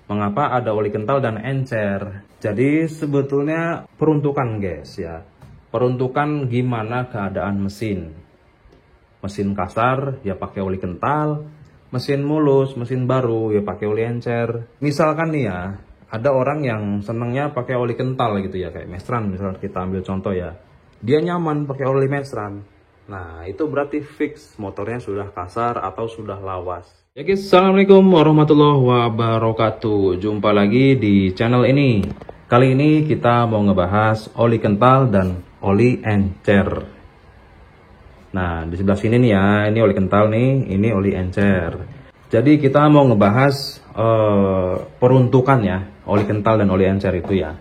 mengapa ada oli kental dan encer. Jadi sebetulnya peruntukan guys ya. Peruntukan gimana keadaan mesin. Mesin kasar ya pakai oli kental, mesin mulus, mesin baru ya pakai oli encer. Misalkan nih ya, ada orang yang senangnya pakai oli kental gitu ya, kayak Mestran misalnya kita ambil contoh ya. Dia nyaman pakai oli Mestran. Nah, itu berarti fix motornya sudah kasar atau sudah lawas. Ya guys, assalamualaikum warahmatullahi wabarakatuh. Jumpa lagi di channel ini. Kali ini kita mau ngebahas oli kental dan oli encer. Nah, di sebelah sini nih ya, ini oli kental nih, ini oli encer. Jadi kita mau ngebahas peruntukan ya, oli kental dan oli encer itu ya.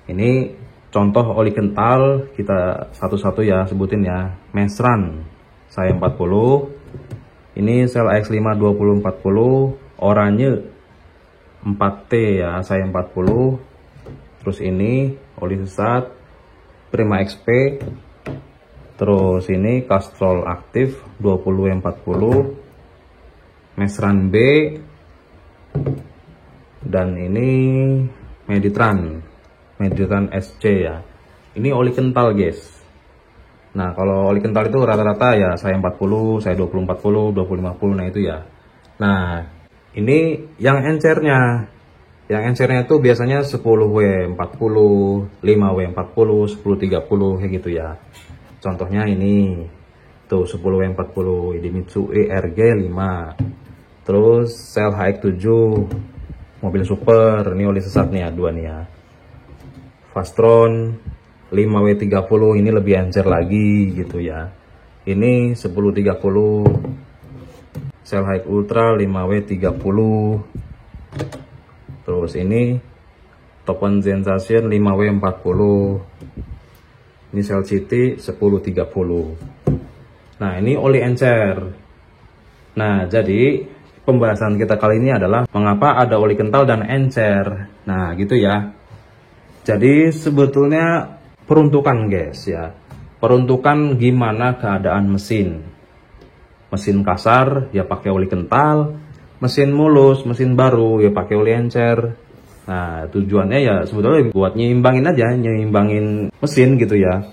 Ini contoh oli kental, kita satu-satu ya sebutin ya. Mestran saya 40. Ini sel AX5 2040 oranye 4T ya, saya 40. Terus ini oli sesat Prima XP. Terus ini Castrol aktif 2040. Mestran B. Dan ini Meditran SC ya. Ini oli kental guys. Nah, kalau oli kental itu rata-rata ya saya 40, saya 2040, 2050, nah itu ya. Nah, ini yang encernya. Yang encernya itu biasanya 10W40, 5W40, 1030 kayak gitu ya. Contohnya ini. Tuh 10W40 Idemitsu ERG 5. Terus sel HX7 mobil super, ini oli sesat nih ya, dua nih ya. Fastron 5W30 ini lebih encer lagi gitu ya. Ini 1030 sel HX Ultra 5W30. Terus ini Topen Sensation 5W40. Ini sel City 1030. Nah, ini oli encer. Nah, jadi pembahasan kita kali ini adalah mengapa ada oli kental dan encer. Nah, gitu ya. Jadi sebetulnya peruntukan guys ya. Peruntukan gimana keadaan mesin. Mesin kasar ya pakai oli kental, mesin mulus, mesin baru ya pakai oli encer. Nah, tujuannya ya sebetulnya buat nyimbangin aja, nyimbangin mesin gitu ya.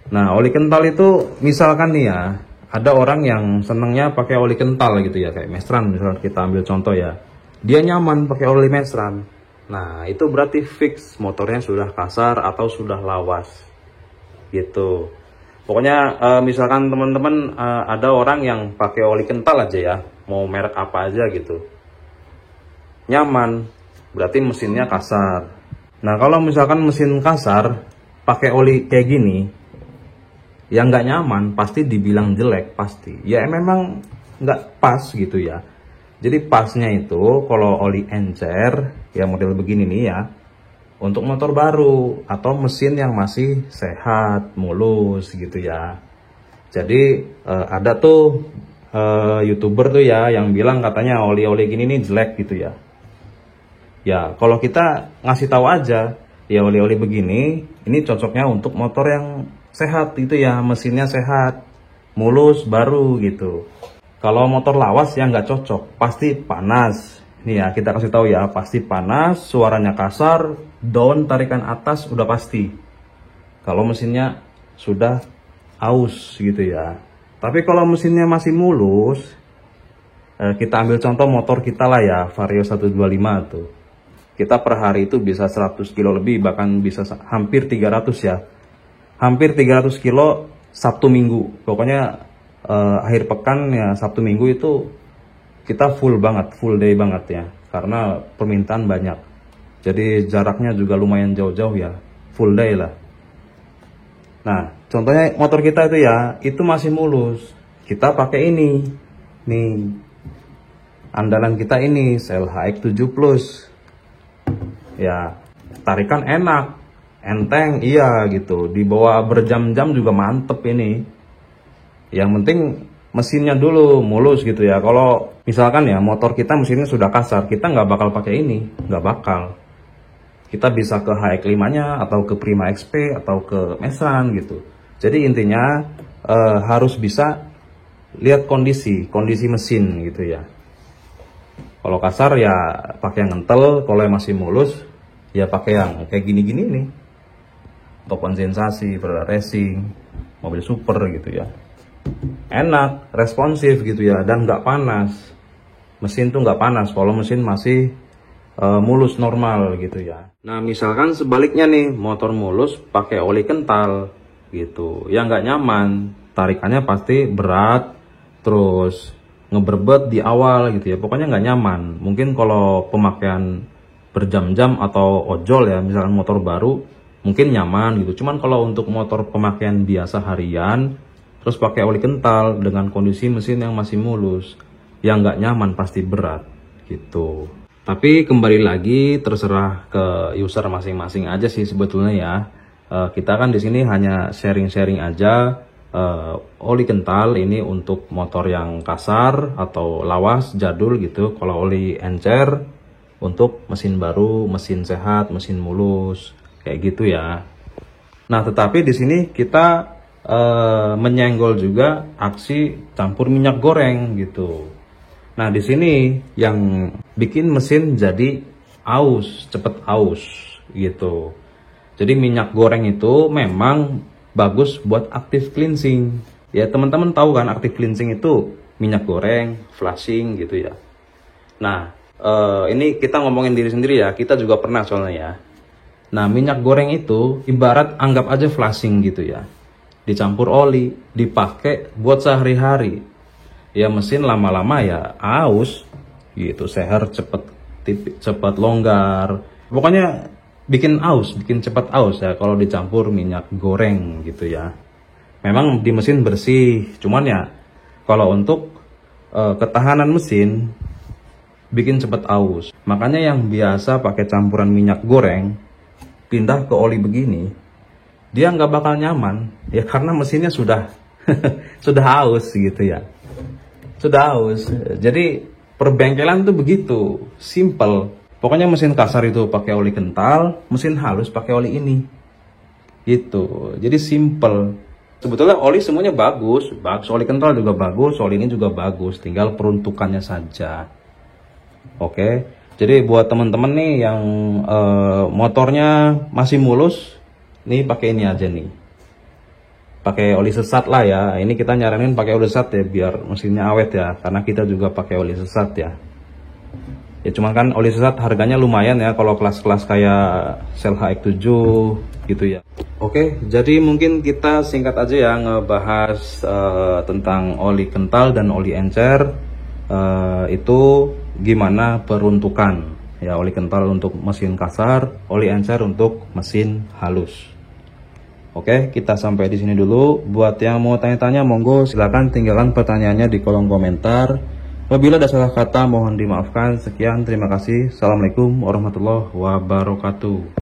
Nah, oli kental itu misalkan nih ya, ada orang yang senangnya pakai oli kental gitu ya, kayak Mestran misalnya kita ambil contoh ya. Dia nyaman pakai oli Mestran. Nah, itu berarti fix motornya sudah kasar atau sudah lawas gitu. Pokoknya misalkan teman-teman ada orang yang pakai oli kental aja ya, mau merek apa aja gitu, nyaman, berarti mesinnya kasar. Nah, kalau misalkan mesin kasar pakai oli kayak gini, yang nggak nyaman pasti dibilang jelek pasti. Ya memang nggak pas gitu ya. Jadi pasnya itu kalau oli encer ya model begini nih ya, untuk motor baru atau mesin yang masih sehat, mulus gitu ya. Jadi ada tuh YouTuber tuh ya yang bilang katanya oli-oli gini nih jelek gitu ya. Ya kalau kita ngasih tahu aja, ya oli-oli begini ini cocoknya untuk motor yang sehat gitu ya, mesinnya sehat, mulus, baru gitu. Kalau motor lawas ya nggak cocok, pasti panas. Nih ya, kita kasih tahu ya, pasti panas, suaranya kasar, down tarikan atas udah pasti. Kalau mesinnya sudah aus gitu ya. Tapi kalau mesinnya masih mulus, kita ambil contoh motor kita lah ya, Vario 125 tuh. Kita per hari itu bisa 100 kilo lebih, bahkan bisa hampir 300 ya. Hampir 300 kilo Sabtu Minggu. Pokoknya akhir pekan ya, Sabtu Minggu itu kita full banget, full day banget ya, karena permintaan banyak. Jadi jaraknya juga lumayan jauh-jauh ya, full day lah. Nah, contohnya motor kita itu ya, itu masih mulus. Kita pakai ini, nih, andalan kita ini, sel HX7 Plus. Ya, tarikan enak, enteng, iya gitu. Dibawa berjam-jam juga mantep ini. Yang penting mesinnya dulu mulus gitu ya. Kalau misalkan ya motor kita mesinnya sudah kasar, kita nggak bakal pakai ini, nggak bakal. Kita bisa ke HX5-nya atau ke Prima XP atau ke Mestran gitu. Jadi intinya harus bisa lihat kondisi mesin gitu ya. Kalau kasar ya pakai yang kental, kalau yang masih mulus ya pakai yang kayak gini-gini nih. Topan sensasi, Ferrari Racing, mobil super gitu ya. Enak, responsif gitu ya, dan nggak panas. Mesin tuh nggak panas kalau mesin masih mulus normal gitu ya. Nah misalkan sebaliknya nih, motor mulus pakai oli kental gitu, ya nggak nyaman, tarikannya pasti berat, terus ngeberbet di awal gitu ya, pokoknya nggak nyaman. Mungkin kalau pemakaian berjam-jam atau ojol ya, misalkan motor baru mungkin nyaman gitu, cuman kalau untuk motor pemakaian biasa harian terus pakai oli kental dengan kondisi mesin yang masih mulus, ya nggak nyaman, pasti berat gitu. Tapi kembali lagi terserah ke user masing-masing aja sih sebetulnya ya. Kita kan di sini hanya sharing-sharing aja. Oli kental ini untuk motor yang kasar atau lawas jadul gitu. Kalau oli encer untuk mesin baru, mesin sehat, mesin mulus kayak gitu ya. Nah tetapi di sini kita menyenggol juga aksi campur minyak goreng gitu. Nah, di sini yang bikin mesin jadi aus, cepet aus gitu. Jadi minyak goreng itu memang bagus buat active cleansing. Ya, teman-teman tahu kan active cleansing itu minyak goreng, flashing gitu ya. Nah, ini kita ngomongin diri sendiri ya, kita juga pernah soalnya ya. Nah, minyak goreng itu ibarat anggap aja flashing gitu ya. Dicampur oli, dipakai buat sehari-hari. Ya mesin lama-lama ya aus gitu, seher cepet longgar, pokoknya bikin aus, bikin cepat aus ya kalau dicampur minyak goreng gitu ya. Memang di mesin bersih, cuman ya kalau untuk ketahanan mesin bikin cepat aus. Makanya yang biasa pakai campuran minyak goreng pindah ke oli begini, dia nggak bakal nyaman ya, karena mesinnya sudah sudah aus gitu ya. Sudah aus. Jadi perbengkelan tuh begitu, simple. Pokoknya mesin kasar itu pakai oli kental, mesin halus pakai oli ini. Gitu. Jadi simple. Sebetulnya oli semuanya bagus, oli kental juga bagus, oli ini juga bagus, tinggal peruntukannya saja. Oke. Jadi buat teman-teman nih yang motornya masih mulus, nih pakai ini aja nih. Pakai oli sesat lah ya. Ini kita nyaranin pakai oli sesat ya biar mesinnya awet ya, karena kita juga pakai oli sesat ya. Ya cuman kan oli sesat harganya lumayan ya kalau kelas-kelas kayak Cell HX7 gitu ya. Oke, jadi mungkin kita singkat aja ya ngebahas tentang oli kental dan oli encer. Itu gimana peruntukan ya, oli kental untuk mesin kasar, oli encer untuk mesin halus. Oke, kita sampai di sini dulu. Buat yang mau tanya-tanya, monggo silakan tinggalkan pertanyaannya di kolom komentar. Apabila ada salah kata, mohon dimaafkan. Sekian, terima kasih. Assalamualaikum warahmatullahi wabarakatuh.